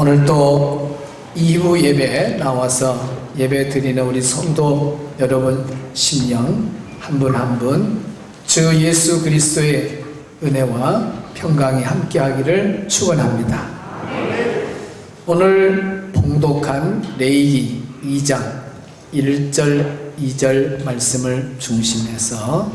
오늘 또 2부 예배 나와서 예배 드리는 우리 성도 여러분 심령 한 분 한 분 주 예수 그리스도의 은혜와 평강이 함께하기를 축원합니다. 오늘 봉독한 레위기 2장 1절 2절 말씀을 중심해서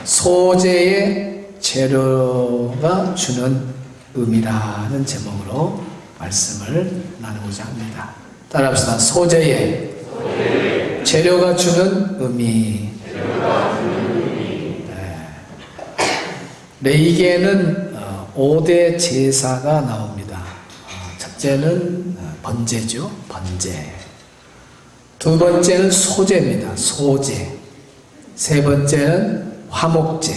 소재의 재료가 주는 의미라는 제목으로 말씀을 나누고자 합니다. 따라합시다. 소재의 재료가 주는 의미. 레위기에는 5대 제사가 나옵니다. 첫째는 번제죠. 번제. 두 번째는 소제입니다. 소제. 세 번째는 화목제.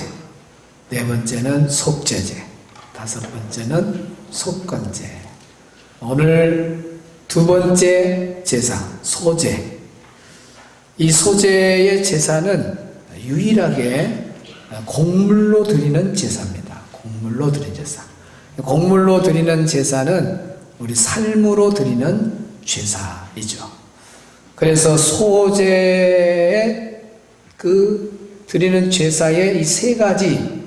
네 번째는 속죄제. 다섯 번째는 속건제. 오늘 두 번째 제사, 소제. 이 소제의 제사는 유일하게 곡물로 드리는 제사입니다. 곡물로 드리는 제사. 곡물로 드리는 제사는 우리 삶으로 드리는 제사이죠. 그래서 소제의 드리는 제사의 이 세 가지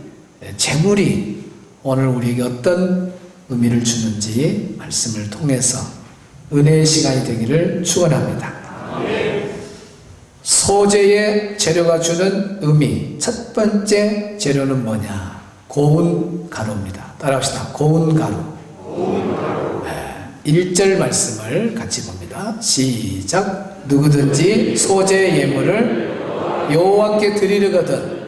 제물이 오늘 우리에게 어떤 의미를 주는지 말씀을 통해서 은혜의 시간이 되기를 축원합니다. 소재의 재료가 주는 의미. 첫 번째 재료는 뭐냐? 고운 가루입니다. 따라합시다. 고운 가루. 1절 말씀을 같이 봅니다. 시작. 누구든지 소재 예물을 여호와께 드리려거든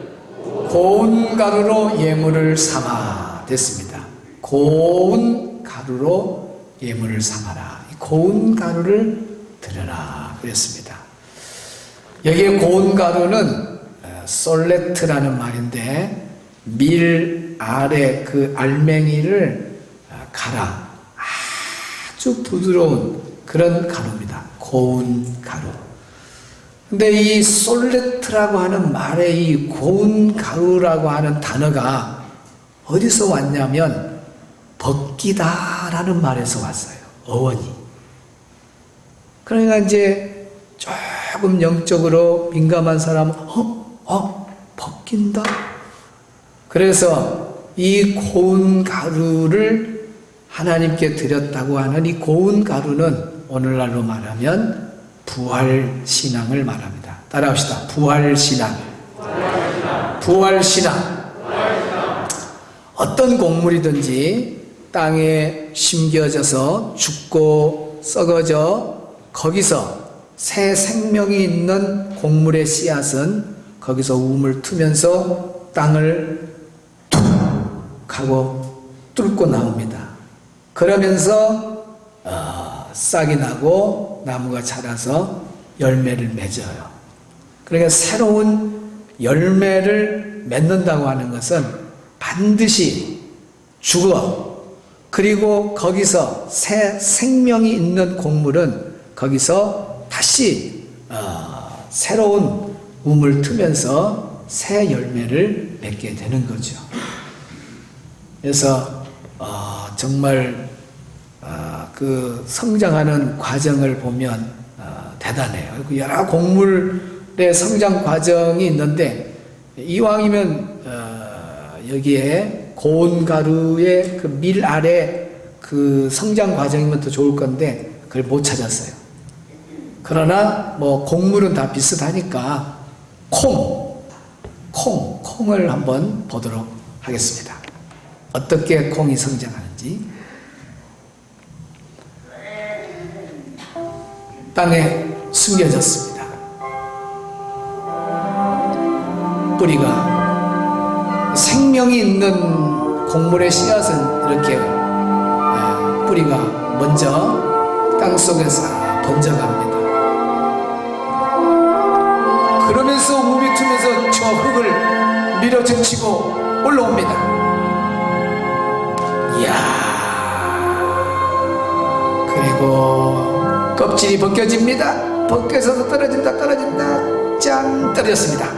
고운 가루로 예물을 삼아. 됐습니다. 고운 가루로 예물을 삼아라. 고운 가루를 드려라 그랬습니다. 여기에 고운 가루는 솔레트라는 말인데 밀 아래 그 알맹이를 갈아 아주 부드러운 그런 가루입니다. 고운 가루. 근데 이 솔레트라고 하는 말에 이 고운 가루라고 하는 단어가 어디서 왔냐면 벗기다라는 말에서 왔어요. 어원이. 그러니까 이제 조금 영적으로 민감한 사람은 벗긴다. 그래서 이 고운 가루를 하나님께 드렸다고 하는 이 고운 가루는 오늘날로 말하면 부활신앙을 말합니다. 따라합시다. 부활신앙. 부활신앙. 어떤 곡물이든지 땅에 심겨져서 죽고 썩어져 거기서 새 생명이 있는 곡물의 씨앗은 거기서 우물 트면서 땅을 툭 하고 뚫고 나옵니다. 그러면서 싹이 나고 나무가 자라서 열매를 맺어요. 그러니까 새로운 열매를 맺는다고 하는 것은 반드시 죽어. 그리고 거기서 새 생명이 있는 곡물은 거기서 다시 새로운 우물 트면서 새 열매를 맺게 되는 거죠. 그래서 정말 그 성장하는 과정을 보면 대단해요. 여러 곡물의 성장 과정이 있는데 이왕이면 여기에 고운 가루의 그 밀 아래 그 성장 과정이면 더 좋을 건데 그걸 못 찾았어요. 그러나 뭐 곡물은 다 비슷하니까 콩을 한번 보도록 하겠습니다. 어떻게 콩이 성장하는지. 땅에 숨겨졌습니다. 뿌리가 생명이 있는 곡물의 씨앗은 이렇게 뿌리가 먼저 땅속에서 번져갑니다. 그러면서 우미 틈에서 저 흙을 밀어제치고 올라옵니다. 이야. 그리고 껍질이 벗겨집니다. 벗겨져서 떨어진다. 짠, 떨어졌습니다.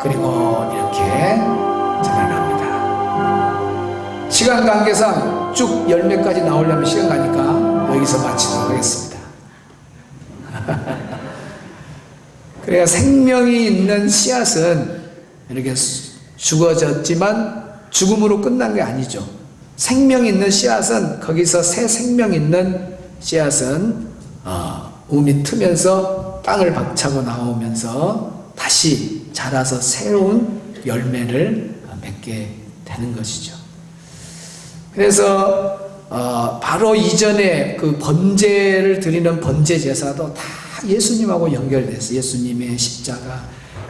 그리고 이렇게 자라납니다. 시간 관계상 쭉 열매까지 나오려면 시간 가니까 여기서 마치도록 하겠습니다. 그래야 생명이 있는 씨앗은 이렇게 죽어졌지만 죽음으로 끝난 게 아니죠. 생명 있는 씨앗은 거기서 새 생명 있는 씨앗은 우미 트면서 땅을 박차고 나오면서 다시 자라서 새로운 열매를 맺게 되는 것이죠. 그래서 바로 이전에 그 번제를 드리는 번제 제사도 다 예수님하고 연결돼서 예수님의 십자가,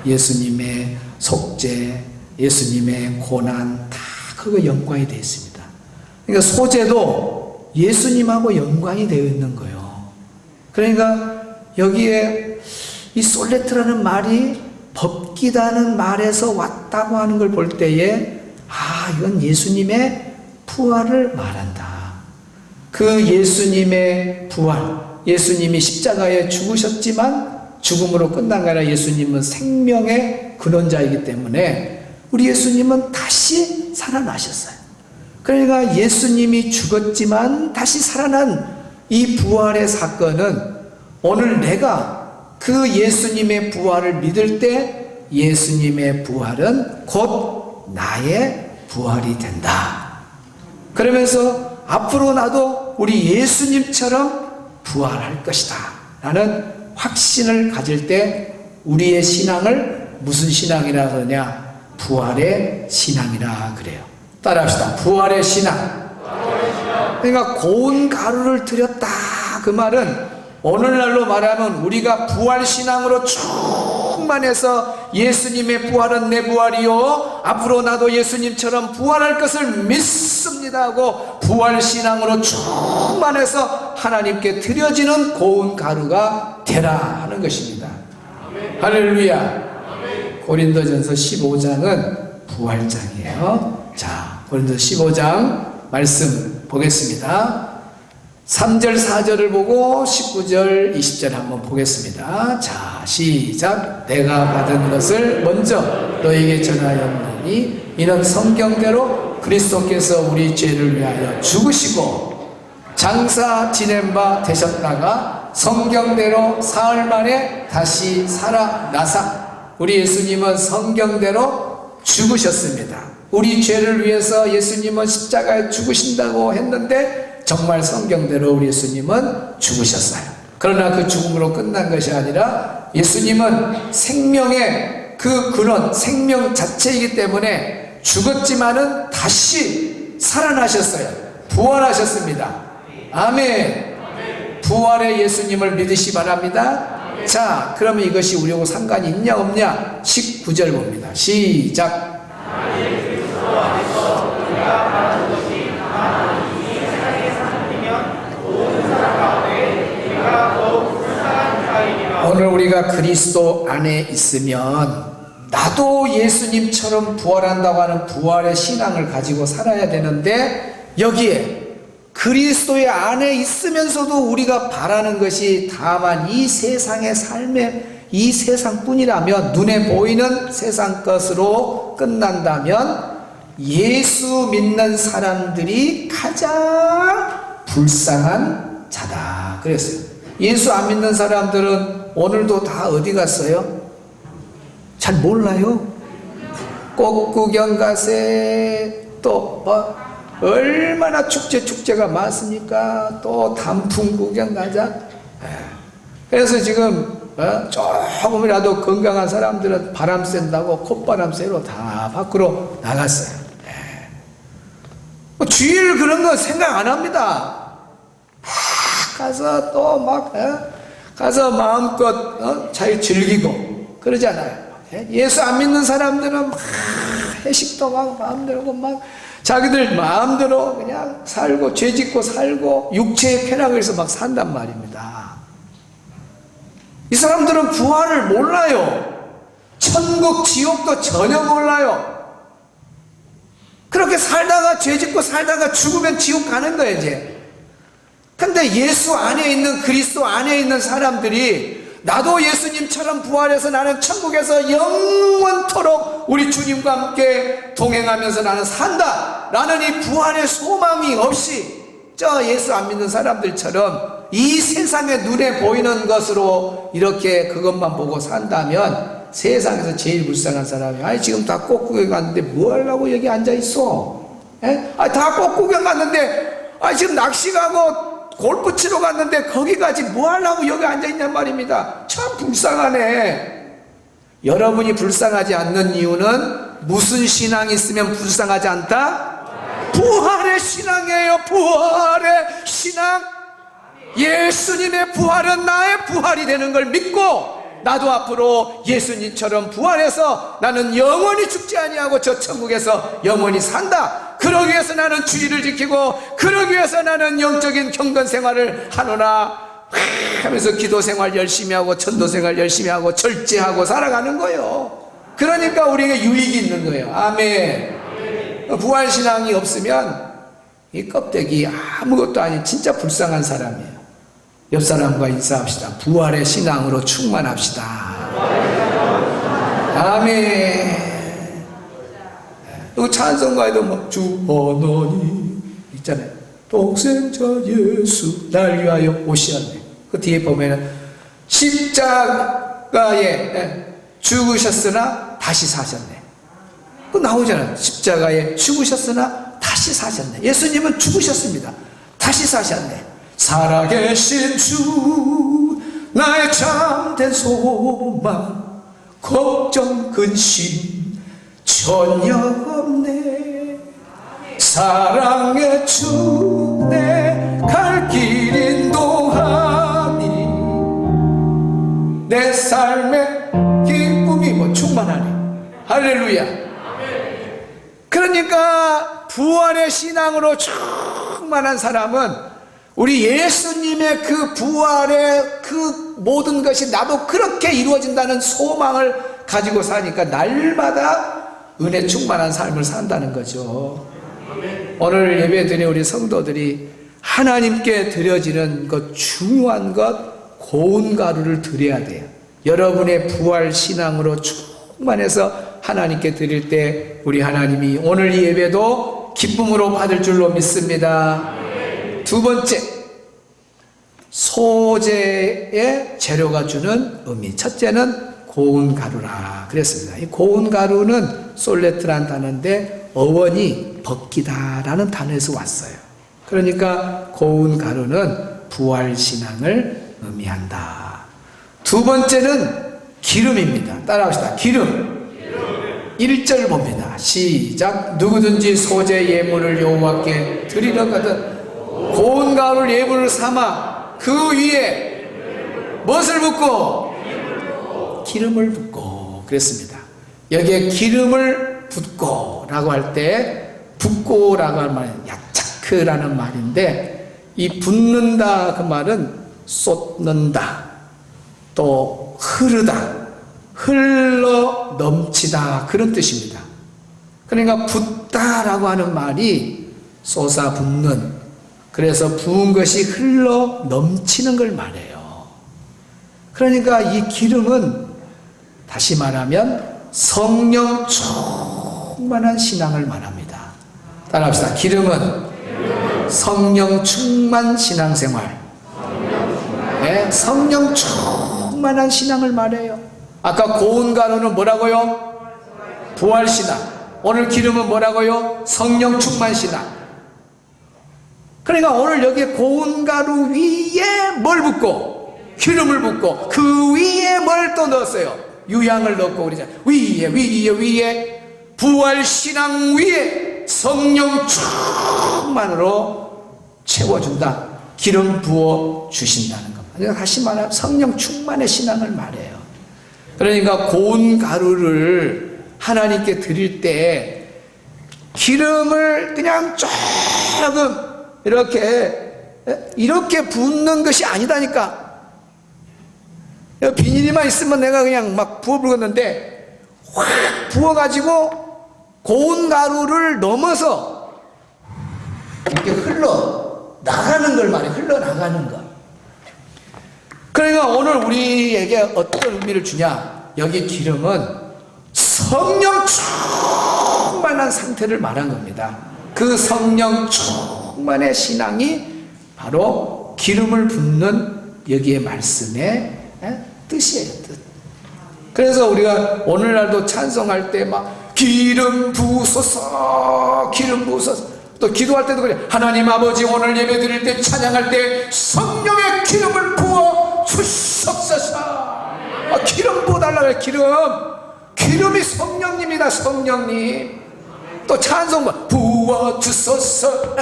예수님의 속죄, 예수님의 고난 다 그거 연관이 되어 있습니다. 그러니까 소제도 예수님하고 연관이 되어 있는 거예요. 그러니까 여기에 이 솔레트라는 말이 법기다는 말에서 왔다고 하는 걸 볼 때에 이건 예수님의 부활을 말한다. 그 예수님의 부활, 예수님이 십자가에 죽으셨지만 죽음으로 끝난 게 아니라 예수님은 생명의 근원자이기 때문에 우리 예수님은 다시 살아나셨어요. 그러니까 예수님이 죽었지만 다시 살아난 이 부활의 사건은 오늘 내가 그 예수님의 부활을 믿을 때 예수님의 부활은 곧 나의 부활이 된다. 그러면서 앞으로 나도 우리 예수님처럼 부활할 것이다 라는 확신을 가질 때 우리의 신앙을 무슨 신앙이라 그러냐? 부활의 신앙이라 그래요. 따라합시다. 부활의 신앙. 그러니까 고운 가루를 들였다 그 말은 오늘날로 말하면 우리가 부활 신앙으로 충만해서 예수님의 부활은 내 부활이요 앞으로 나도 예수님처럼 부활할 것을 믿습니다 하고 부활 신앙으로 충만해서 하나님께 드려지는 고운 가루가 되라 하는 것입니다. 할렐루야. 고린도전서 15장은 부활장이에요. 자, 고린도서 15장 말씀 보겠습니다. 3절 4절을 보고 19절 20절 한번 보겠습니다. 자, 시작. 내가 받은 것을 먼저 너에게 전하였느니 이는 성경대로 그리스도께서 우리 죄를 위하여 죽으시고 장사 지낸 바 되셨다가 성경대로 사흘 만에 다시 살아나사 우리 예수님은 성경대로 죽으셨습니다. 우리 죄를 위해서 예수님은 십자가에 죽으신다고 했는데 정말 성경대로 우리 예수님은 죽으셨어요. 그러나 그 죽음으로 끝난 것이 아니라 예수님은 생명의 그 근원, 생명 자체이기 때문에 죽었지만은 다시 살아나셨어요. 부활하셨습니다. 아멘. 부활의 예수님을 믿으시 바랍니다. 자, 그러면 이것이 우리하고 상관이 있냐 없냐? 19절 봅니다. 시작. 오늘 우리가 그리스도 안에 있으면 나도 예수님처럼 부활한다고 하는 부활의 신앙을 가지고 살아야 되는데 여기에 그리스도의 안에 있으면서도 우리가 바라는 것이 다만 이 세상의 삶의 이 세상뿐이라면 눈에 보이는 세상 것으로 끝난다면 예수 믿는 사람들이 가장 불쌍한 자다 그랬어요. 예수 안 믿는 사람들은 오늘도 다 어디 갔어요? 잘 몰라요. 꽃 구경 가세. 또 얼마나 축제가 많습니까? 또 단풍 구경 가자. 그래서 지금 조금이라도 건강한 사람들은 바람 쐰다고 콧바람 쐬러 다 밖으로 나갔어요. 주일 그런 거 생각 안 합니다. 가서 또 가서 마음껏 잘 즐기고 그러잖아요. 예수 안 믿는 사람들은 막 회식도 막 마음대로 막 자기들 마음대로 그냥 살고 죄 짓고 살고 육체의 쾌락을 위해서 막 산단 말입니다. 이 사람들은 부활을 몰라요. 천국 지옥도 전혀 몰라요. 그렇게 살다가 죄 짓고 살다가 죽으면 지옥 가는 거예요 이제. 근데 예수 안에 있는 그리스도 안에 있는 사람들이 나도 예수님처럼 부활해서 나는 천국에서 영원토록 우리 주님과 함께 동행하면서 나는 산다 라는 이 부활의 소망이 없이 저 예수 안 믿는 사람들처럼 이 세상에 눈에 보이는 것으로 이렇게 그것만 보고 산다면 세상에서 제일 불쌍한 사람이, 아니 지금 다 꽃구경 갔는데 뭐 하려고 여기 앉아있어? 다 꽃구경 갔는데, 지금 낚시 가고 골프 치러 갔는데 거기까지 뭐 하려고 여기 앉아있냔 말입니다. 참 불쌍하네. 여러분이 불쌍하지 않는 이유는 무슨 신앙이 있으면 불쌍하지 않다? 부활의 신앙이에요. 부활의 신앙. 예수님의 부활은 나의 부활이 되는 걸 믿고, 나도 앞으로 예수님처럼 부활해서 나는 영원히 죽지 아니하고 저 천국에서 영원히 산다. 그러기 위해서 나는 주의를 지키고, 그러기 위해서 나는 영적인 경건 생활을 하노라 하면서 기도 생활 열심히 하고 전도 생활 열심히 하고 절제하고 살아가는 거예요. 그러니까 우리에게 유익이 있는 거예요. 아멘. 부활 신앙이 없으면 이 껍데기 아무것도 아닌 진짜 불쌍한 사람이에요. 옆 사람과 인사합시다. 부활의 신앙으로 충만합시다. 아멘. 또 찬송가에도 뭐 주 하나님 있잖아요. 독생자 예수 날 위하여 오시었네. 그 뒤에 보면은 십자가에 죽으셨으나 다시 사셨네. 그 나오잖아요. 십자가에 죽으셨으나 다시 사셨네. 예수님은 죽으셨습니다. 다시 사셨네. 살아계신 주 나의 참된 소망, 걱정 근심 전혀 없네. 사랑의 주 내 갈 길 인도하니 내 삶의 기쁨이 뭐 충만하니. 할렐루야. 그러니까 부활의 신앙으로 충만한 사람은 우리 예수님의 그 부활의 그 모든 것이 나도 그렇게 이루어진다는 소망을 가지고 사니까 날마다 은혜 충만한 삶을 산다는 거죠. 오늘 예배 드린 우리 성도들이 하나님께 드려지는 것, 중요한 것, 고운 가루를 드려야 돼요. 여러분의 부활 신앙으로 충만해서 하나님께 드릴 때 우리 하나님이 오늘 이 예배도 기쁨으로 받을 줄로 믿습니다. 두 번째, 소재의 재료가 주는 의미. 첫째는 고운 가루라 그랬습니다. 이 고운 가루는 솔레트라는 단어인데 어원이 벗기다라는 단어에서 왔어요. 그러니까 고운 가루는 부활 신앙을 의미한다. 두 번째는 기름입니다. 따라합시다. 기름. 1절 봅니다. 시작. 누구든지 소재 예물을 여호와께 드리려거든 고운 가루를 예물을 삼아 그 위에 무엇을 붓고? 기름을 붓고 그랬습니다. 여기에 기름을 붓고 라고 할 때 붓고 라고 하는 말은 야차크라는 말인데, 이 붓는다 그 말은 쏟는다, 또 흐르다, 흘러 넘치다 그런 뜻입니다. 그러니까 붓다라고 하는 말이 쏟아붓는, 그래서 부은 것이 흘러 넘치는 걸 말해요. 그러니까 이 기름은 다시 말하면 성령 충만한 신앙을 말합니다. 따라합시다. 기름은 성령 충만 신앙생활. 네, 성령 충만한 신앙을 말해요. 아까 고운 가루는 뭐라고요? 부활신앙. 오늘 기름은 뭐라고요? 성령 충만 신앙. 그러니까 오늘 여기에 고운 가루 위에 뭘 붓고? 기름을 붓고 그 위에 뭘 또 넣었어요? 유향을 넣고 그러잖아요. 위에 부활신앙 위에 성령 충만으로 채워준다. 기름 부어 주신다는 겁니다. 그러니까 다시 말하면 성령 충만의 신앙을 말해요. 그러니까 고운 가루를 하나님께 드릴 때 기름을 그냥 조금 이렇게 붓는 것이 아니다니까. 비닐만 있으면 내가 그냥 막 부어부었는데 확 부어가지고 고운 가루를 넘어서 이렇게 흘러나가는 걸 말해. 흘러나가는 것. 그러니까 오늘 우리에게 어떤 의미를 주냐? 여기 기름은 성령 충만한 상태를 말한 겁니다. 그 성령 충만한 충만의 신앙이 바로 기름을 붓는 여기에 말씀의 뜻이에요. 뜻. 그래서 우리가 오늘날도 찬송할 때 막 기름 부으소서, 기름 부으소서. 또 기도할 때도 그래. 하나님 아버지, 오늘 예배 드릴 때, 찬양할 때 성령의 기름을 부어 주시옵소서. 기름 부어달라고 해요. 기름이 성령님이다. 성령님. 또 찬송 부어 주소서,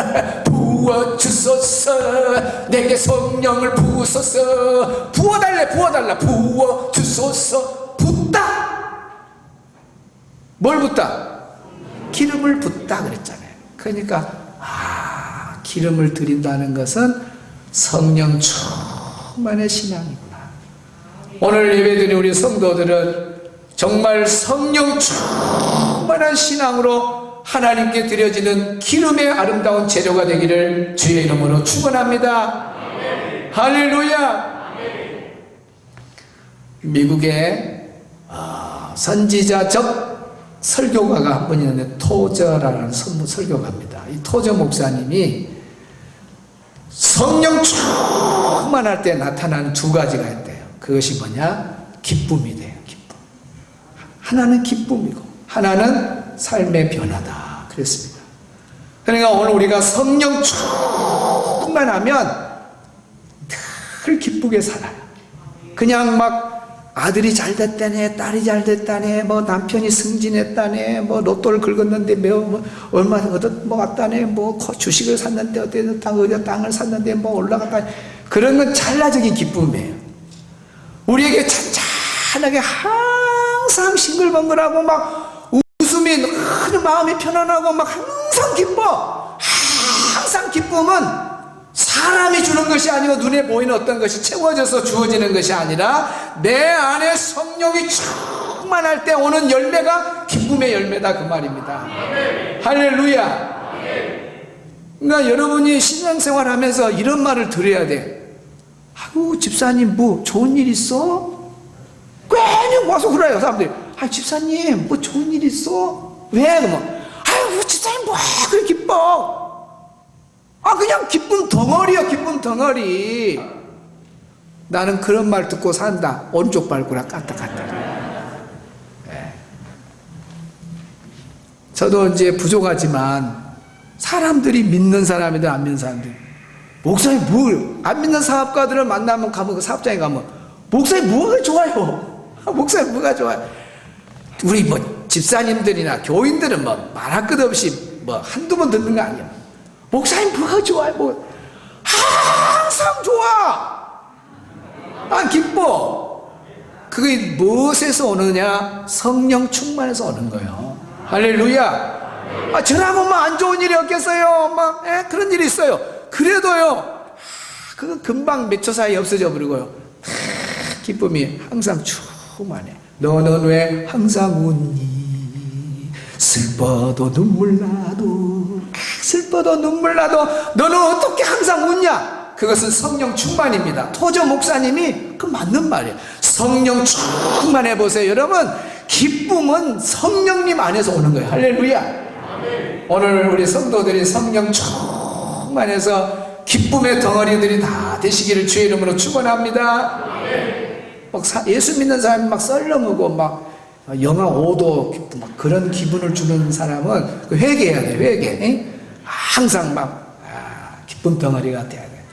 부어 주소서, 내게 성령을 부으소서. 부어달래, 부어달라. 부어 주소서. 붓다. 뭘 붓다? 기름을 붓다 그랬잖아요. 그러니까 기름을 드린다는 것은 성령 충만의 신앙이구나. 오늘 예배드린 우리 성도들은 정말 성령 충만한 신앙으로 하나님께 드려지는 기름의 아름다운 재료가 되기를 주의 이름으로 축원합니다. 할렐루야. 미국의 선지자적 설교가가 한 분 있는데 토저라는 설교가입니다. 이 토저 목사님이 성령 충만할 때 나타나는 두 가지가 있대요. 그것이 뭐냐? 기쁨이 돼요. 기쁨. 하나는 기쁨이고 하나는 삶의 변화다 그랬습니다. 그러니까 오늘 우리가 성령 충만하면 늘 기쁘게 살아요. 그냥 막 아들이 잘 됐다네, 딸이 잘 됐다네, 뭐 남편이 승진했다네, 뭐 로또를 긁었는데 얼마 왔다네, 뭐 주식을 샀는데 어디 땅을 샀는데 뭐 올라갔다네. 그런 건 찰나적인 기쁨이에요. 우리에게 찬찬하게 항상 싱글벙글하고 막 웃음이 늘 마음이 편안하고 막 항상 기뻐. 항상 기쁨은 사람이 주는 것이 아니고 눈에 보이는 어떤 것이 채워져서 주어지는 것이 아니라 내 안에 성령이 충만할 때 오는 열매가 기쁨의 열매다 그 말입니다. 할렐루야. 그러니까 여러분이 신앙생활 하면서 이런 말을 들어야 돼. 아유 집사님 뭐 좋은 일 있어? 괜히 와서 그래요 사람들이. 아 집사님 뭐 좋은 일 있어? 왜? 그러면 아유 집사님 뭐 그렇게 기뻐? 그냥 기쁨 덩어리요, 기쁨 덩어리. 나는 그런 말 듣고 산다. 오른쪽 발구락 까딱까딱. 네. 저도 이제 부족하지만 사람들이 믿는 사람이든 안 믿는 사람들. 목사님 안 믿는 사업가들을 만나면 가면 그 사업장에 가면 목사님 뭐가 좋아요? 목사님 뭐가 좋아요? 우리 뭐 집사님들이나 교인들은 뭐 말할 것 없이 뭐 한두 번 듣는 거 아니야. 목사님 뭐가 좋아요? 뭐 항상 좋아. 기뻐. 그게 무엇에서 오느냐? 성령 충만해서 오는 거예요. 할렐루야. 저라면 뭐 안 좋은 일이 없겠어요. 그런 일이 있어요. 그래도요. 그건 금방 몇 초 사이에 없어져 버리고요. 기쁨이 항상 충만해. 너는 왜 항상 웃니? 슬퍼도 눈물 나도 너는 어떻게 항상 웃냐? 그것은 성령 충만입니다. 토저 목사님이 그 맞는 말이에요. 성령 충만해 보세요. 여러분 기쁨은 성령님 안에서 오는 거예요. 할렐루야. 오늘 우리 성도들이 성령 충만해서 기쁨의 덩어리들이 다 되시기를 주의 이름으로 축원합니다. 예수 믿는 사람이 막 썰렁하고 막 영하 5도 막 그런 기분을 주는 사람은 회개해야 돼. 회개. 항상 막 기쁨 덩어리가 돼야 돼.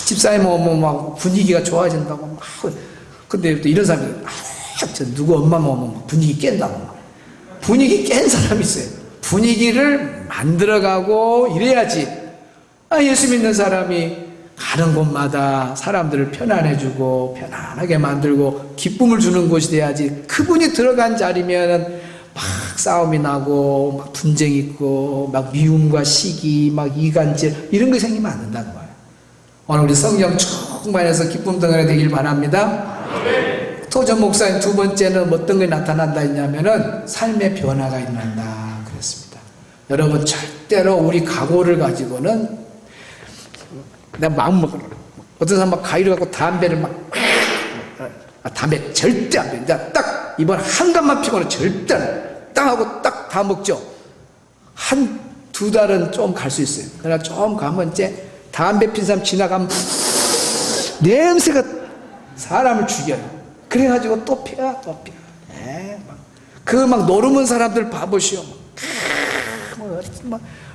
집사님 막 분위기가 좋아진다고 막. 근데 또 이런 사람이 누구 엄마 오면 분위기 깬다고. 분위기 깬 사람이 있어요. 분위기를 만들어가고 이래야지. 예수 믿는 사람이 가는 곳마다 사람들을 편안해주고 편안하게 만들고 기쁨을 주는 곳이 돼야지. 그분이 들어간 자리면은 막 싸움이 나고 막 분쟁이 있고 막 미움과 시기 막 이간질 이런 거 생기면 안 된다는 거예요. 오늘 우리 성령 충만해서 기쁨 덩어리 되길 바랍니다. 토저 목사님 두 번째는 어떤 게 나타난다 했냐면은 삶의 변화가 일어난다 그랬습니다. 여러분 절대로 우리 각오를 가지고는 내가 마음 먹어. 어떤 사람 막 가위를 갖고 담배를 담배 절대 안 돼. 내가 딱 이번 한 갑만 피고는 절대 딱 하고 딱 다 먹죠. 2달은 좀 갈 수 있어요. 그러나 좀 가면 이제 담배 핀 사람 지나가면 냄새가 사람을 죽여요. 그래가지고 또 피워. 막 노르는 사람들 봐보시오.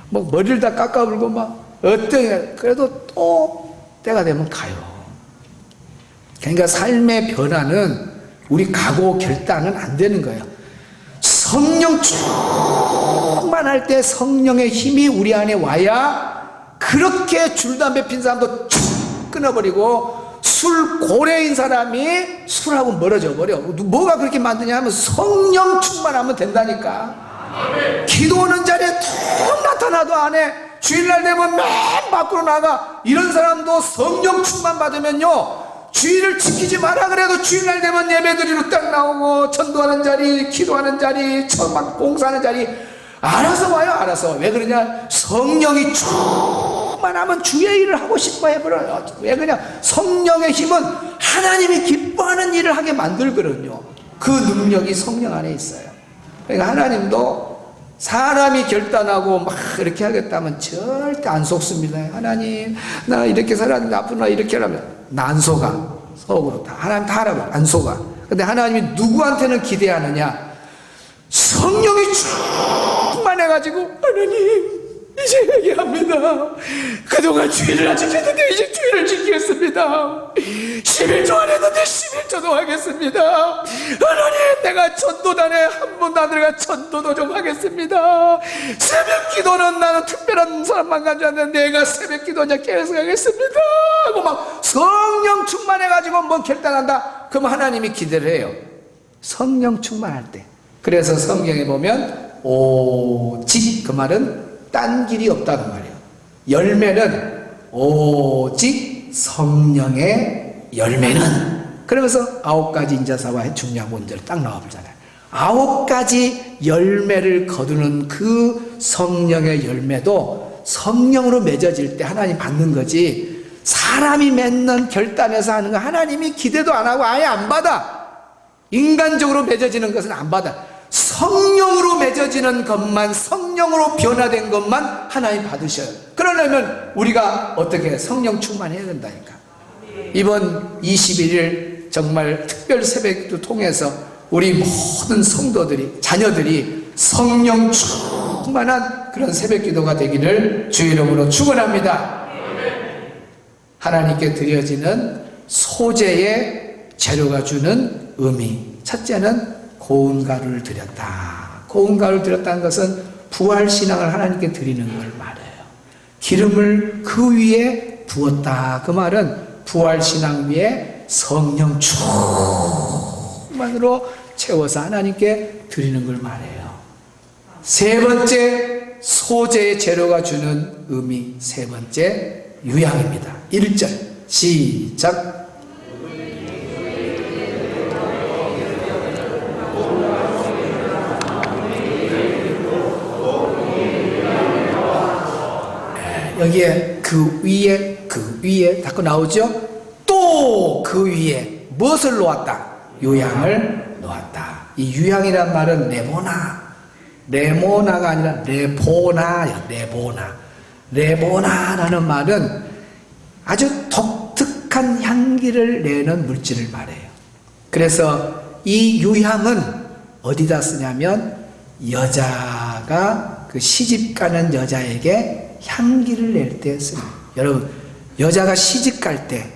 뭐 머리를 다 깎아불고 그래도 또 때가 되면 가요. 그러니까 삶의 변화는 우리 각오 결단은 안 되는 거예요. 성령 충만할 때 성령의 힘이 우리 안에 와야 그렇게 줄담배 핀 사람도 쭉 끊어버리고 술 고래인 사람이 술하고 멀어져 버려. 뭐가 그렇게 만드냐 하면 성령 충만하면 된다니까. 기도 오는 자리에 툭 나타나도 안 해. 주일날 되면 맨 밖으로 나가. 이런 사람도 성령 충만 받으면요, 주일을 지키지 마라 그래도 주일날 되면 예배드리러 딱 나오고 전도하는 자리, 기도하는 자리, 막 봉사하는 자리 알아서 와요. 알아서. 왜 그러냐? 성령이 충만하면 주의 일을 하고 싶어 해버려요. 왜 그러냐? 성령의 힘은 하나님이 기뻐하는 일을 하게 만들거든요. 그 능력이 성령 안에 있어요. 그러니까 하나님도 사람이 결단하고 막 이렇게 하겠다면 절대 안 속습니다. 하나님, 나 이렇게 살았는데 앞으로 나 이렇게 하라면 안 속아. 속으로 다 하나님 다 하라고 안 속아. 근데 하나님이 누구한테는 기대하느냐? 성령이 충만해가지고 하나님 이제 회개합니다. 그동안 주일을 안 지켰는데 이제 주일을 지키겠습니다. 11조 안 했는데 11조도 하겠습니다. 하나님, 내가 전도단에 한 번도 안 들어가 전도도 좀 하겠습니다. 새벽 기도는 나는 특별한 사람만 간 줄 알았는데 내가 새벽 기도 이제 깨어서 가겠습니다 하고 막 성령 충만해가지고 뭐 결단한다. 그럼 하나님이 기대를 해요. 성령 충만할 때. 그래서 성경에 보면 오직, 그 말은 딴 길이 없다는 말이에요. 열매는 오직 성령의 열매는. 그러면서 9가지 인자사와 중요한 본절 딱 나와보잖아요. 9가지 열매를 거두는 그 성령의 열매도 성령으로 맺어질 때 하나님 받는 거지, 사람이 맺는 결단에서 하는 거 하나님이 기대도 안 하고 아예 안 받아. 인간적으로 맺어지는 것은 안 받아. 성령으로 맺어지는 것만, 성령으로 변화된 것만 하나님 받으셔요. 그러려면 우리가 어떻게 성령 충만해야 된다니까. 이번 21일 정말 특별 새벽도 통해서 우리 모든 성도들이, 자녀들이 성령 충만한 그런 새벽 기도가 되기를 주의 이름으로 축원합니다. 하나님께 드려지는 소재의 재료가 주는 의미. 첫째는 고운 가루를 드렸다. 고운 가루를 드렸다는 것은 부활신앙을 하나님께 드리는 걸 말해요. 기름을 그 위에 부었다. 그 말은 부활신앙 위에 성령 충만으로 채워서 하나님께 드리는 걸 말해요. 세 번째, 소재의 재료가 주는 의미. 세 번째, 유향입니다. 1절 시작. 여기에 그 위에 자꾸 나오죠. 또 그 위에 무엇을 놓았다? 유향을 놓았다. 이 유향이란 말은 레모나가 아니라 레보나요. 레보나라는 말은 아주 독특한 향기를 내는 물질을 말해요. 그래서 이 유향은 어디다 쓰냐면 여자가 그 시집가는 여자에게 향기를 낼 때 쓰는. 여러분, 여자가 시집갈 때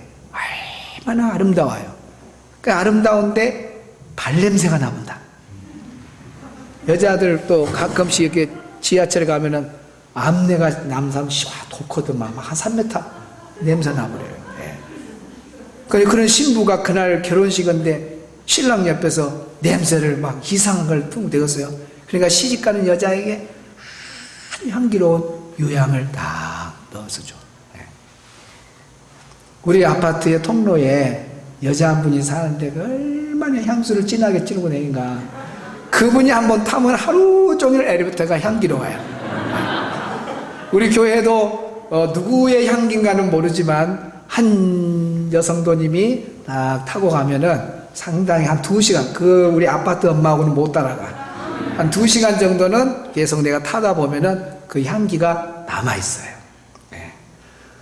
얼마나 아름다워요. 그 아름다운데 발냄새가 나본다. 여자들 또 가끔씩 이렇게 지하철에 가면은 암내가 남상 독하더만 막 한 3m 냄새 나버려요. 예. 그런 신부가 그날 결혼식인데 신랑 옆에서 냄새를 막 이상한 걸 뿜대었어요. 그러니까 시집가는 여자에게 향기로운 유향을 딱 넣어서 줘. 예. 우리 아파트의 통로에 여자 한 분이 사는데 얼마나 향수를 진하게 찌르고 다니는가. 그분이 한번 타면 하루 종일 엘리베이터가 향기로워요. 우리 교회도 누구의 향기인가는 모르지만 한 여성도님이 딱 타고 가면은 상당히 한 2시간, 우리 아파트 엄마하고는 못 따라가. 한 2시간 정도는 계속 내가 타다 보면은 그 향기가 남아있어요. 네.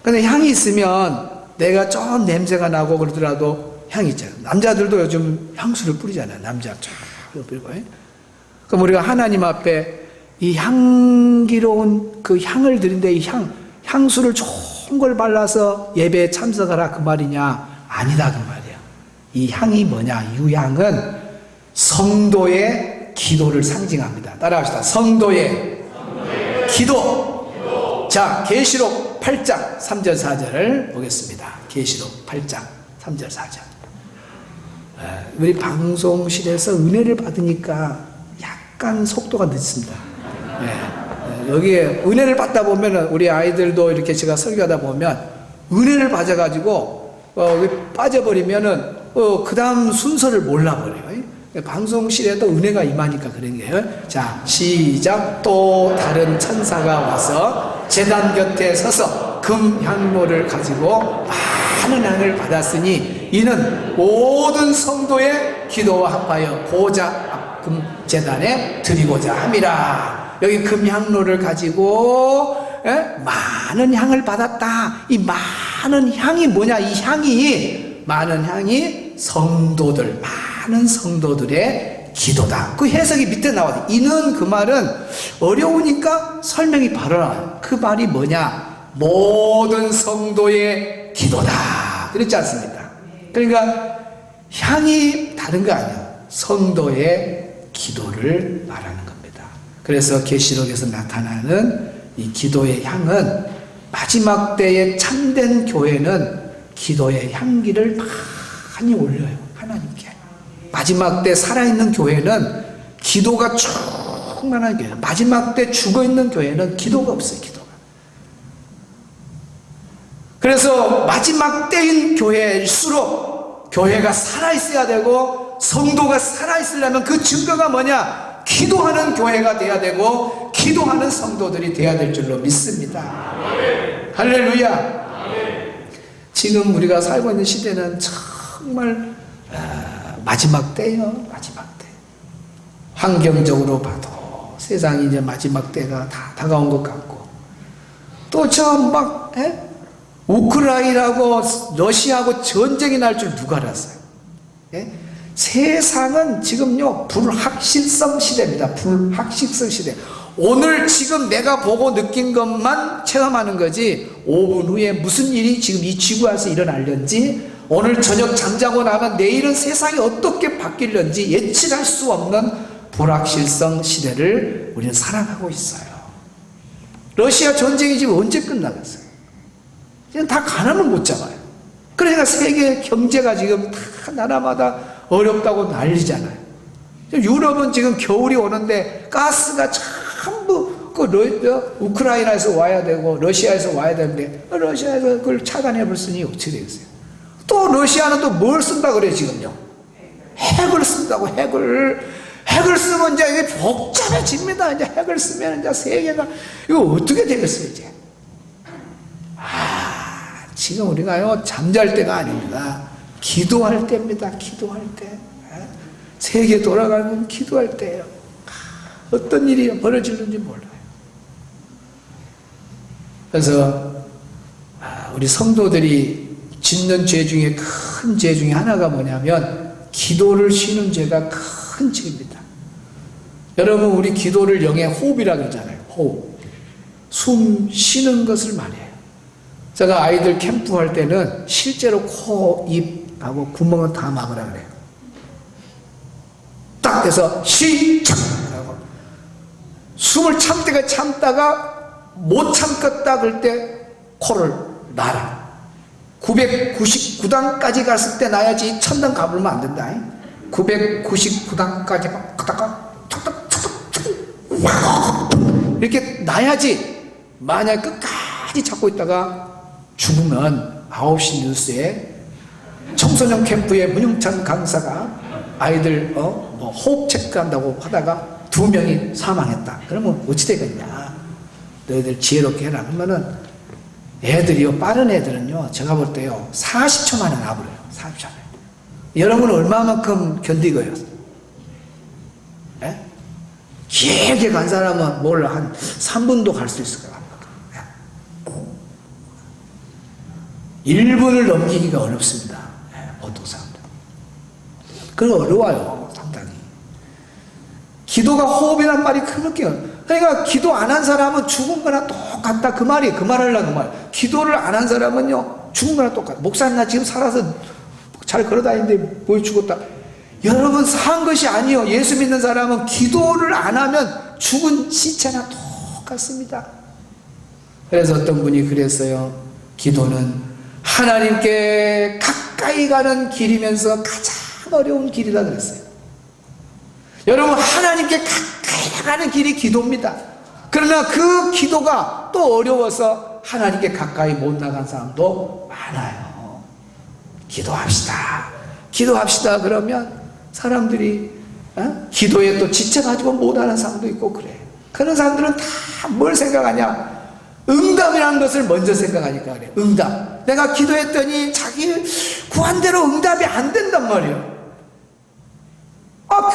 근데 향이 있으면 내가 좀 냄새가 나고 그러더라도 향이 있잖아요. 남자들도 요즘 향수를 뿌리잖아요. 남자 쫙 뿌리고. 그럼 우리가 하나님 앞에 이 향기로운 그 향을 드린데 이 향수를 좋은 걸 발라서 예배에 참석하라 그 말이냐? 아니다 그 말이야. 이 향이 뭐냐? 이 향은 성도의 기도를 상징합니다. 따라합시다. 성도의 기도. 자, 계시록 8장 3절 4절을 보겠습니다. 계시록 8장 3절 4절. 우리 방송실에서 은혜를 받으니까 약간 속도가 늦습니다. 여기에 은혜를 받다 보면 우리 아이들도 이렇게 제가 설교하다 보면 은혜를 받아가지고 빠져버리면은 그 다음 순서를 몰라버려요. 방송실에도 은혜가 임하니까 그런 거예요. 자, 시작. 또 다른 천사가 와서 제단 곁에 서서 금 향로를 가지고 많은 향을 받았으니 이는 모든 성도의 기도와 합하여 보좌 금 제단에 드리고자 함이라. 여기 금 향로를 가지고 많은 향을 받았다. 이 많은 향이 뭐냐? 이 향이 많은 향이 성도들, 많은 성도들의 기도다. 그 해석이 밑에 나와요. 이는 그 말은 어려우니까 설명이 바로 나와요. 그 말이 뭐냐? 모든 성도의 기도다. 그렇지 않습니까? 그러니까 향이 다른 거 아니에요. 성도의 기도를 말하는 겁니다. 그래서 계시록에서 나타나는 이 기도의 향은 마지막 때의 참된 교회는 기도의 향기를 많이 올려요. 하나님께. 마지막 때 살아있는 교회는 기도가 충만한 교회예요. 마지막 때 죽어있는 교회는 기도가 없어요. 기도가. 그래서 마지막 때인 교회일수록 교회가 살아있어야 되고 성도가 살아있으려면 그 증거가 뭐냐? 기도하는 교회가 돼야 되고 기도하는 성도들이 돼야 될 줄로 믿습니다. 할렐루야. 지금 우리가 살고 있는 시대는 정말 마지막 때예요. 마지막 때. 환경적으로 봐도 세상이 이제 마지막 때가 다 다가온 것 같고 또 저 막 우크라이나하고 러시아하고 전쟁이 날 줄 누가 알았어요? 세상은 지금요 불확실성 시대입니다. 불확실성 시대. 오늘 지금 내가 보고 느낀 것만 체험하는 거지 5분 후에 무슨 일이 지금 이 지구에서 일어날는지 오늘 저녁 잠자고 나면 내일은 세상이 어떻게 바뀔는지 예측할 수 없는 불확실성 시대를 우리는 살아가고 있어요. 러시아 전쟁이 지금 언제 끝나겠어요? 지금 다 가늠을 못 잡아요. 그러니까 세계 경제가 지금 다 나라마다 어렵다고 난리잖아요. 유럽은 지금 겨울이 오는데 가스가 전부 우크라이나에서 와야 되고 러시아에서 와야 되는데 러시아에서 그걸 차단해 버렸으니 어떻게 되겠어요? 또 러시아는 또 뭘 쓴다 그래요 지금요? 핵을 쓴다고. 핵을 쓰면 이제 이게 복잡해집니다. 이제 핵을 쓰면 이제 세계가 이거 어떻게 되겠어요 이제? 지금 우리가요 잠잘 때가 아닙니다. 기도할 때입니다. 기도할 때. 세계 돌아가면 기도할 때예요. 어떤 일이 벌어질는지 몰라요. 그래서 우리 성도들이 짓는 죄 중에 큰 죄 중에 하나가 뭐냐면 기도를 쉬는 죄가 큰 죄입니다. 여러분 우리 기도를 영의 호흡이라고 그러잖아요. 호흡. 숨 쉬는 것을 말해요. 제가 아이들 캠프할 때는 실제로 코, 입하고 구멍은 다 막으라 그래요. 딱 해서 시작 하고 숨을 참다가 못 참겠다 그럴 때 코를 놔라. 999단까지 갔을 때 놔야지 1000단 가불면 안 된다. 999단까지 가다가 이렇게 놔야지. 만약 끝까지 잡고 있다가 죽으면 9시 뉴스에 청소년 캠프에 문영찬 강사가 아이들 뭐 호흡 체크한다고 하다가 2명이 사망했다. 그러면 어찌 되겠냐? 너희들 지혜롭게 해라. 그러면은 애들이요, 빠른 애들은요, 제가 볼 때요 40초 만에 나버려요. 40초 만에. 여러분은 얼마만큼 견디고요? 길게 간 사람은 몰라 한 3분도 갈 수 있을 거야. 1분을 넘기기가 어렵습니다. 어떤 사람들. 그건 어려워요. 상당히. 기도가 호흡이란 말이 그렇게 그러니까 기도 안 한 사람은 죽은 거나 똑같다. 그 말이 그 말하려고 그 말. 기도를 안 한 사람은요 죽은 거나 똑같다. 목사님 나 지금 살아서 잘 걸어다니는데 뭘 죽었다. 여러분 산 것이 아니요. 예수 믿는 사람은 기도를 안 하면 죽은 시체나 똑같습니다. 그래서 어떤 분이 그랬어요. 기도는 하나님께 가까이 가는 길이면서 가장 어려운 길이라 그랬어요. 여러분 하나님께 가까이 가는 길이 기도입니다. 그러나 그 기도가 또 어려워서 하나님께 가까이 못 나간 사람도 많아요. 기도합시다. 기도합시다 그러면 사람들이 기도에 또 지쳐가지고 못하는 사람도 있고 그래. 그런 사람들은 다 뭘 생각하냐? 응답이라는 것을 먼저 생각하니까 그래. 응답. 내가 기도했더니 자기 구한 대로 응답이 안 된단 말이에요.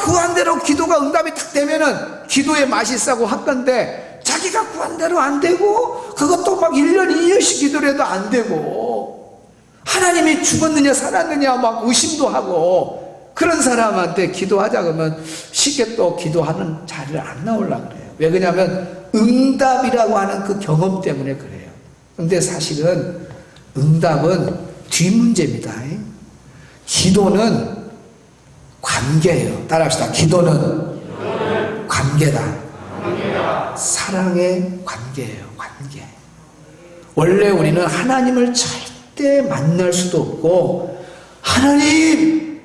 구한 대로 기도가 응답이 딱 되면은 기도의 맛이 있다고 한 건데 자기가 구한 대로 안 되고 그것도 막 1년 2년씩 기도를 해도 안 되고 하나님이 죽었느냐 살았느냐 막 의심도 하고 그런 사람한테 기도하자 그러면 쉽게 또 기도하는 자리를 안 나오려고 그래요. 왜 그러냐면 응답이라고 하는 그 경험 때문에 그래요. 근데 사실은 응답은 뒷문제입니다. 기도는 관계예요. 따라합시다. 기도는 관계다. 사랑의 관계예요. 관계. 원래 우리는 하나님을 절대 만날 수도 없고 하나님,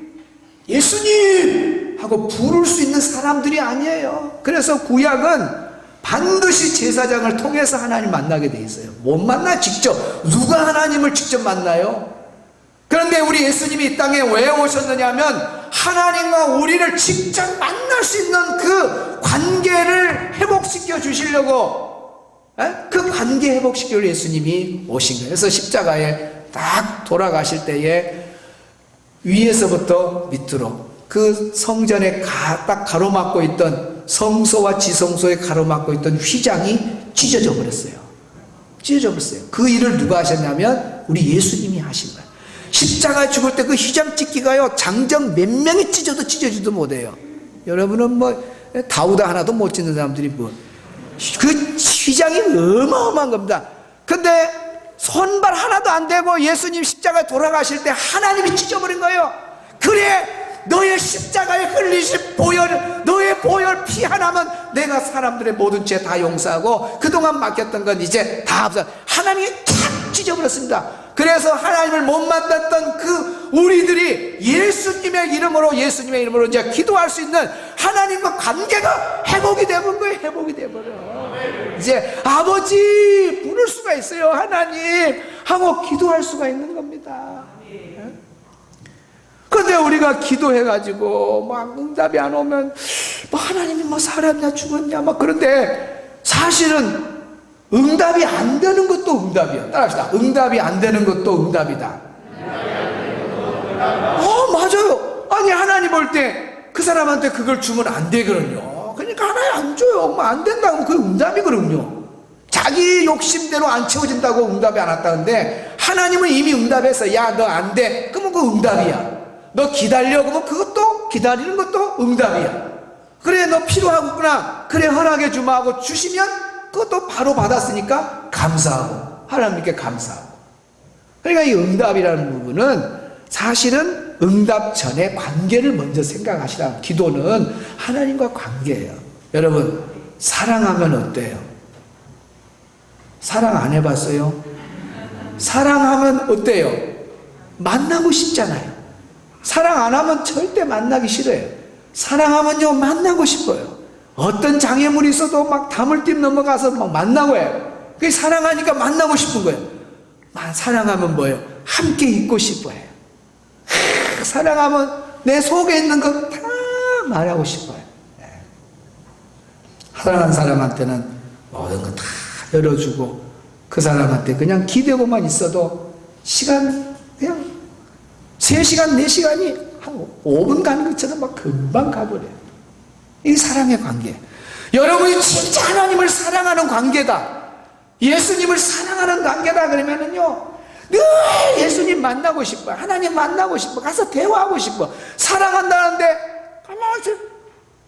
예수님 하고 부를 수 있는 사람들이 아니에요. 그래서 구약은 반드시 제사장을 통해서 하나님 만나게 돼 있어요. 못 만나 직접. 누가 하나님을 직접 만나요? 그런데 우리 예수님이 이 땅에 왜 오셨느냐면 하나님과 우리를 직접 만날 수 있는 그 관계를 회복시켜 주시려고 그 관계 회복시키려 예수님이 오신 거예요. 그래서 십자가에 딱 돌아가실 때에 위에서부터 밑으로 그 성전에 딱 가로막고 있던 성소와 지성소에 가로막고 있던 휘장이 찢어져 버렸어요. 찢어져 버렸어요. 그 일을 누가 하셨냐면 우리 예수님이 하신 거예요. 십자가에 죽을 때 그 휘장 찢기가요 장정 몇 명이 찢어도 찢어지도 못해요. 여러분은 뭐 다우다 하나도 못 찢는 사람들이 뭐 그 휘장이 어마어마한 겁니다. 근데 손발 하나도 안 되고 예수님 십자가에 돌아가실 때 하나님이 찢어버린 거예요. 그래 너의 십자가에 흘리신 보혈, 너의 보혈 피 하나면 내가 사람들의 모든 죄 다 용서하고 그동안 맡겼던 건 이제 다 없어. 하나님이 탁 찢어버렸습니다. 그래서 하나님을 못 만났던 그 우리들이 예수님의 이름으로 이제 기도할 수 있는 하나님과 관계가 회복이 되는 거예요. 회복이 되버려. 이제 아버지 부를 수가 있어요. 하나님 하고 기도할 수가 있는 겁니다. 그런데 우리가 기도해가지고 막 응답이 안 오면 뭐 하나님이 뭐 살았냐 죽었냐 막 그런데 사실은 응답이 안 되는 것도 응답이야. 따라합시다. 응답이 안 되는 것도 응답이다. 맞아요. 아니 하나님 볼 때 그 사람한테 그걸 주면 안 되거든요. 그러니까 하나님 안 줘요. 뭐 안 된다고 그게 응답이거든요. 자기 욕심대로 안 채워진다고 응답이 안 왔다는데 하나님은 이미 응답했어. 야 너 안 돼. 그러면 그 응답이야. 너 기다려. 그러면 그것도 기다리는 것도 응답이야. 그래 너 필요하구나. 그래 허락해 주마 하고 주시면 그것도 바로 받았으니까 감사하고 하나님께 감사하고. 그러니까 이 응답이라는 부분은 사실은 응답 전에 관계를 먼저 생각하시라. 기도는 하나님과 관계예요. 여러분 사랑하면 어때요? 사랑 안 해봤어요? 사랑하면 어때요? 만나고 싶잖아요. 사랑 안 하면 절대 만나기 싫어요. 사랑하면요 만나고 싶어요. 어떤 장애물이 있어도 막 담을 띠 넘어가서 막 만나고 해요. 그게 사랑하니까 만나고 싶은 거예요. 사랑하면 뭐예요? 함께 있고 싶어요. 사랑하면 내 속에 있는 것 다 말하고 싶어요. 사랑하는 사람한테는 모든 거 다 열어주고 그 사람한테 그냥 기대고만 있어도 시간 그냥 3시간 4시간이 한 5분 가는 것처럼 막 금방 가버려요. 이 사랑의 관계. 여러분이 진짜 하나님을 사랑하는 관계다, 예수님을 사랑하는 관계다 그러면은요, 늘 예수님 만나고 싶어, 하나님 만나고 싶어, 가서 대화하고 싶어, 사랑한다는데 가만히.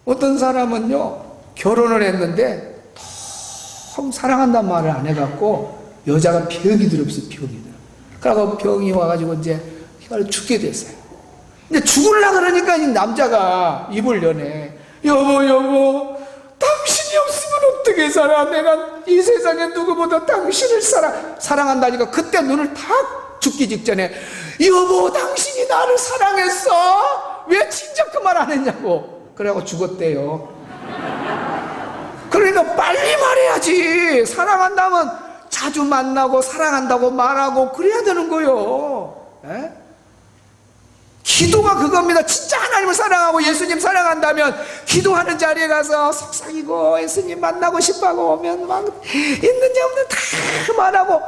어떤 사람은요, 결혼을 했는데 너무 사랑한다는 말을 안 해갖고 여자가 병이 들었어요. 병이 들어. 그래서 병이 와가지고 이제 죽게 됐어요. 근데 죽으려고 그러니까 이 남자가 입을 여네. 여보, 당신이 없으면 어떻게 살아? 내가 이 세상에 누구보다 당신을 사랑한다니까. 그때 눈을 탁 죽기 직전에, 여보, 당신이 나를 사랑했어? 왜 진작 그 말 안 했냐고. 그래갖고 죽었대요. 그러니까 빨리 말해야지. 사랑한다면 자주 만나고 사랑한다고 말하고 그래야 되는 거요. 에? 기도가 그겁니다. 진짜 하나님을 사랑하고 예수님 사랑한다면 기도하는 자리에 가서 속삭이고 예수님 만나고 싶어하고 오면 막 있는지 없는지 다 말하고,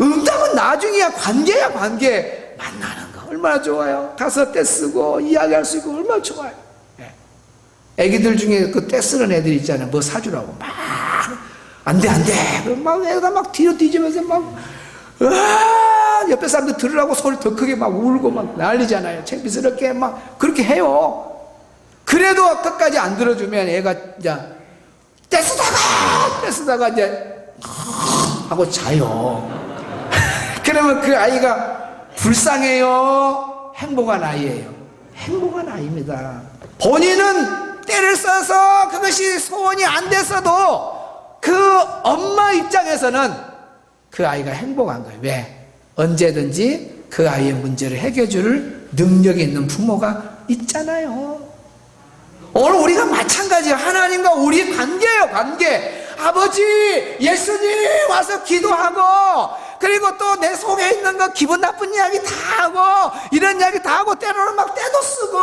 응답은 나중이야. 관계야, 관계. 만나는 거 얼마나 좋아요. 가서 떼쓰고 이야기할 수 있고 얼마나 좋아요. 애기들 중에 그 떼쓰는 애들 있잖아요. 뭐 사주라고 막 안 돼. 그럼 막 애가 막 뒤로 뒤지면서 막 옆에 사람들 들으라고 소리 더 크게 막 울고 막 난리잖아요. 창피스럽게 막 그렇게 해요. 그래도 끝까지 안 들어주면 애가 이제 떼쓰다가 이제 하고 자요. 그러면 그 아이가 불쌍해요, 행복한 아이예요? 행복한 아이입니다. 본인은 때를 써서 그것이 소원이 안 됐어도 그 엄마 입장에서는 그 아이가 행복한 거예요. 왜? 언제든지 그 아이의 문제를 해결해 줄 능력이 있는 부모가 있잖아요. 오늘 우리가 마찬가지예요. 하나님과 우리 관계예요, 관계. 아버지, 예수님 와서 기도하고, 그리고 또 내 속에 있는 거 기분 나쁜 이야기 다 하고, 이런 이야기 다 하고, 때로는 막 때도 쓰고,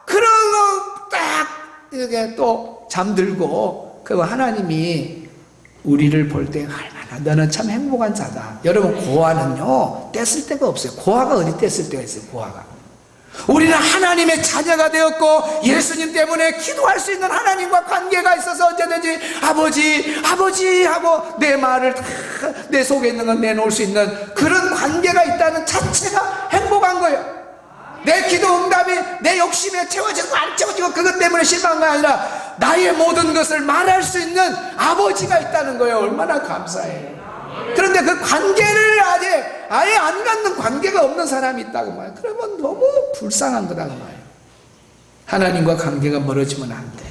그러고 딱 이렇게 또 잠들고, 그리고 하나님이 우리를 볼 때 얼마나 너는 참 행복한 자다. 여러분, 고아는요 떼쓸 데가 없어요. 고아가 어디 떼쓸 데가 있어요? 고아가. 우리는 하나님의 자녀가 되었고 예수님 때문에 기도할 수 있는 하나님과 관계가 있어서 언제든지 아버지 하고 내 말을 다 내 속에 있는 건 내놓을 수 있는 그런 관계가 있다는 자체가 행복한 거예요. 내 기도 응답이 내 욕심에 채워지고 안 채워지고 그것 때문에 실망한 게 아니라 나의 모든 것을 말할 수 있는 아버지가 있다는 거예요. 얼마나 감사해요. 그런데 그 관계를 아예 안 갖는, 관계가 없는 사람이 있다고 말해요. 그러면 너무 불쌍한 거다 그 말이에요. 하나님과 관계가 멀어지면 안 돼요.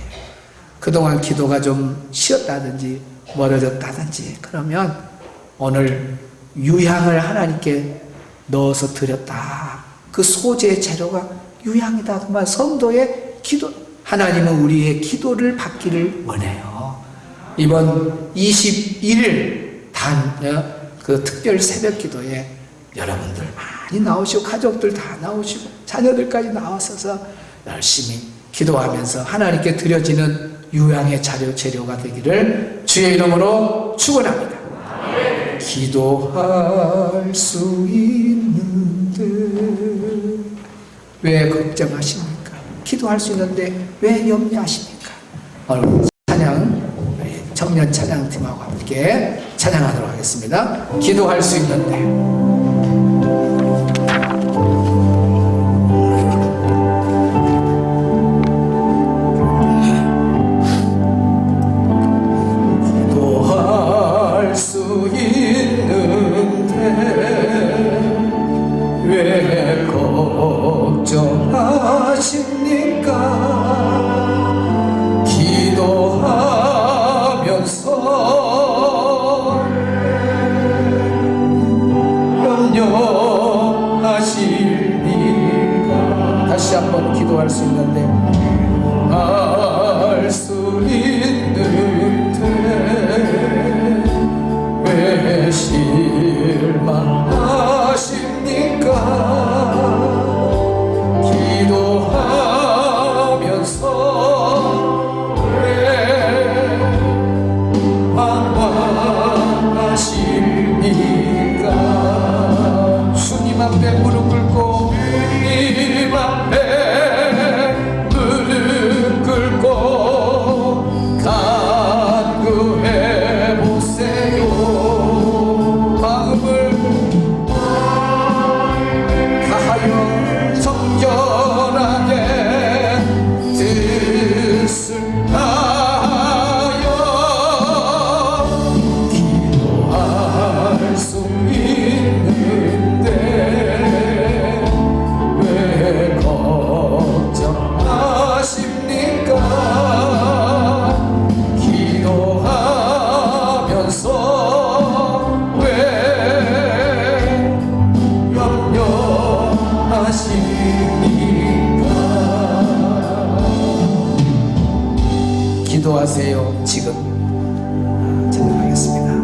그동안 기도가 좀 쉬었다든지 멀어졌다든지 그러면 오늘 유향을 하나님께 넣어서 드렸다. 그 소재의 재료가 유향이다. 그만 성도의 기도. 하나님은 우리의 기도를 받기를 원해요. 이번 21일 그 특별 새벽 기도에 여러분들 많이 나오시고 가족들 다 나오시고 자녀들까지 나와서 열심히 기도하면서 하나님께 드려지는 유향의 재료가 되기를 주의 이름으로 축원합니다. 기도할 수 있는데 왜 걱정하십니까? 기도할 수 있는데 왜 염려하십니까? 오늘 찬양, 청년 찬양팀하고 함께 찬양하도록 하겠습니다. 기도할 수 있는데. 다시 한번 기도할 수 있는데 할 수 있는데 왜 실망하십니까? 기도하면서 왜 방황하십니까? 주님 앞에 무릎 꿇고 주님 앞에 무릎 기도하세요. 지금 찬양하겠습니다.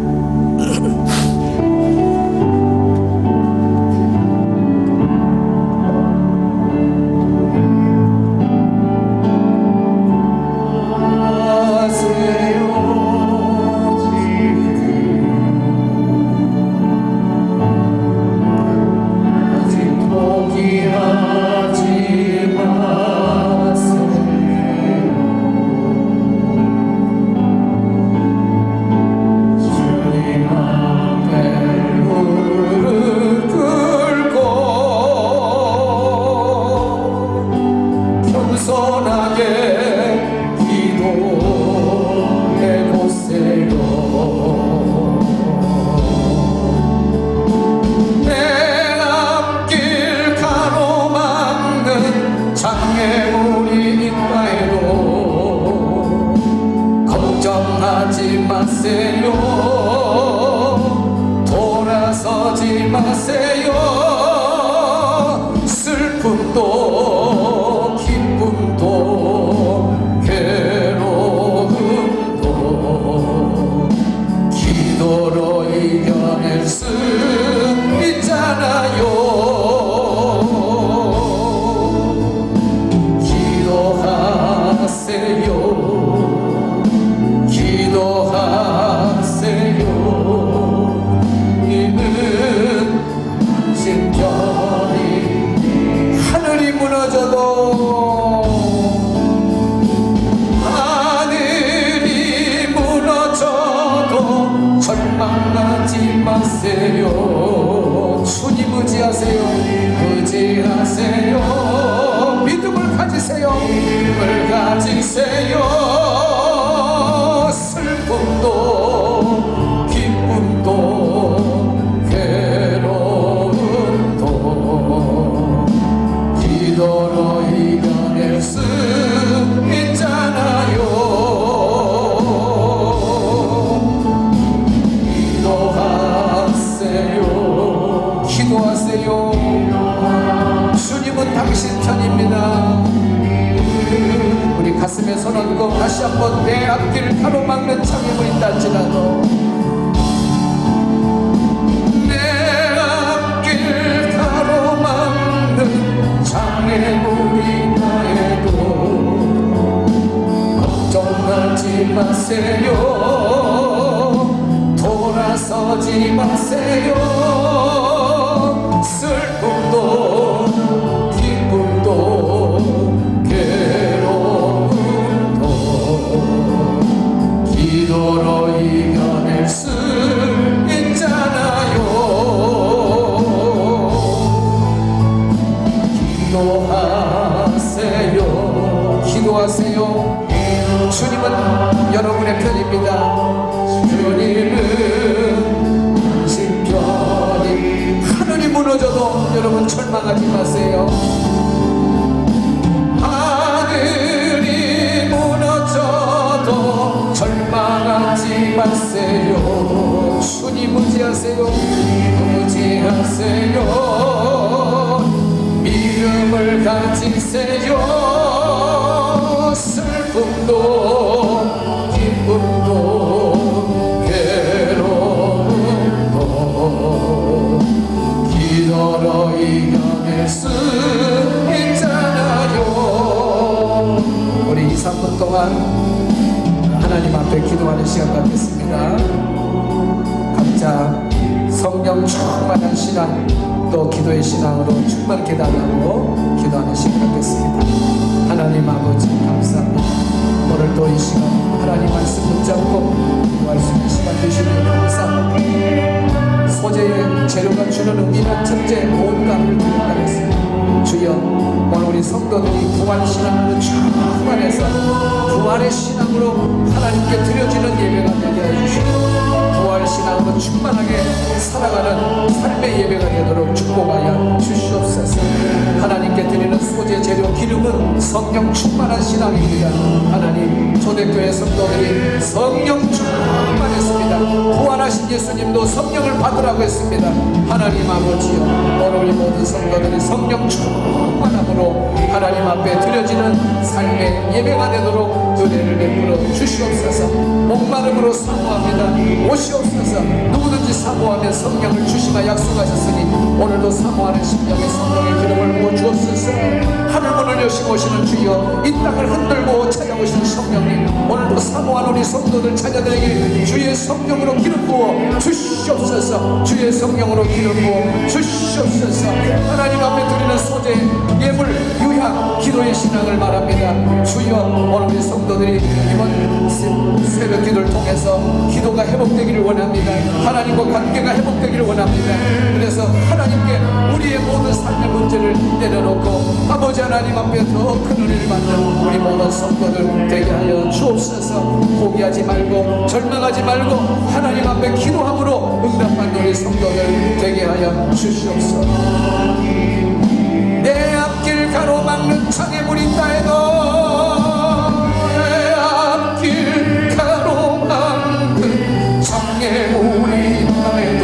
장애물이 있다 해도 걱정하지 마세요. 돌아서지 마세요. 슬픔도 기쁨도 괴로움도 기도로 이겨낼 수 있잖아요. 절망하지 마세요. 주님 의지하세요. 의지하세요. 믿음을 가지세요. 믿음을 가지세요. 슬픔도 기쁨도 괴로움도 기도로 이겨낼 수 있잖아요. 기도하세요. 주님은 당신 편입니다. 우리 가슴에 손 얹고 다시 한번 내 앞길을 가로막는 장애물이 있다 할지라도 내 앞길 가로막는 장애물이 있다 해도 걱정하지 마세요. 돌아서지 마세요. 슬픔도 기쁨도 괴로움도 기도로 이겨낼 수 있잖아요. 기도하세요. 기도하세요. 주님은 여러분의 편입니다. 주님은 당신 편이 하늘이 무너져도 여러분 절망하지 마세요. 하늘이 무너져도 절망하지 마세요. 주님 의지하세요. 의지하세요. 믿음을 가지세요. 슬픔도 기쁨도 괴로움도 기도로 이겨낼 수 있잖아요. 우리 2, 3분 동안 하나님 앞에 기도하는 시간 갖겠습니다. 각자 성령 충만한 신앙 또 기도의 신앙으로 충만케 달라고 기도하는 시간 갖겠습니다. 하나님 아버지 감사합니다. 오늘 또 이 시간 하나님 말씀 붙잡고 기도할 수 있는 시간 주시니 감사합니다. 소재의 재료가 주는 의미는 첫째 온감을 드린다겠습니다. 주여 오늘 우리 성도들이 부활신앙으로 충만해서 부활의 신앙으로 하나님께 드려지는 예배가 되게 해주시고 부활신앙으로 충만하게 살아가는 삶의 예배가 되도록 축복하여 주시옵소서. 하나님께 드리는 소재 소재 재료 기름은 성령 충만한 신앙입니다. 하나님, 초대교회 성도들이 성령 충만했습니다. 부활하신 예수님도 성령을 받으라고 했습니다. 하나님 아버지여, 오늘 우리 모든 성도들이 성령 충만함으로 하나님 앞에 드려지는 삶의 예배가 되도록 은혜를 베풀어 주시옵소서. 목마름으로 사모합니다. 오시옵소서. 누구든지 사모하면 성령을 주시마 약속하셨으니 오늘도 사모하는 심령에 성령의 기름을 부어 주옵소서. 하늘 문을 여시고 오시는 주여, 이 땅을 흔들고 찾아오시는 성령님, 오늘도 사모하는 우리 성도들 자녀들에게 주의 성령으로 기름 부어 주시옵소서. 주의 성령으로 기름 부어 주시옵소서. 하나님 앞에 드리는 소재, 예물, 유향, 기도의 신앙을 말합니다. 주여, 오늘 우리 성도들이 이번 새벽 기도를 통해서 기도가 회복되기를 원합니다. 하나님과 관계가 회복되기를 원합니다. 그래서 하나님께 우리의 모든 삶의 문제를 내려놓고 아버지 하나님 앞에 더 큰 은혜를 받는 우리 모든 성도들 되게 하여 주옵소서. 포기하지 말고 절망하지 말고 하나님 앞에 기도함으로 응답받는 우리 성도들 되게 하여 주시옵소서. 내 앞길 가로막는 장애물이 있다 해도, 내 앞길 가로막는 장애물이 있다 해도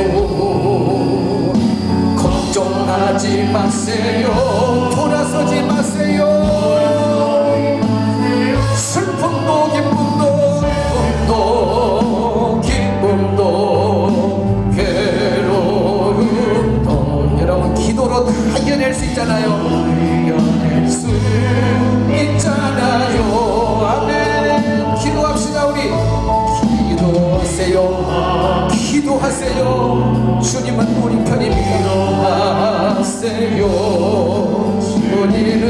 걱정하지 마세요. 돌아서지 마세요. 슬픔도 기쁨도 괴로움도 여러분 기도로 다 이겨낼 수 있잖아요. 이겨낼 수 있잖아요. 아멘. 기도합시다. 우리 기도하세요. 기도하세요. 주님은 우리 편입니다. 기도하세요. 우리는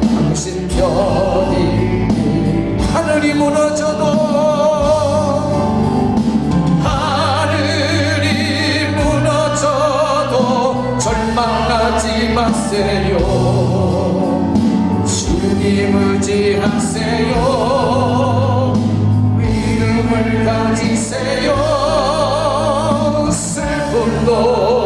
당신 편이. 하늘이 무너져도 절망하지 마세요. 주님 의지하세요. 믿음을 가지세요. 슬픔도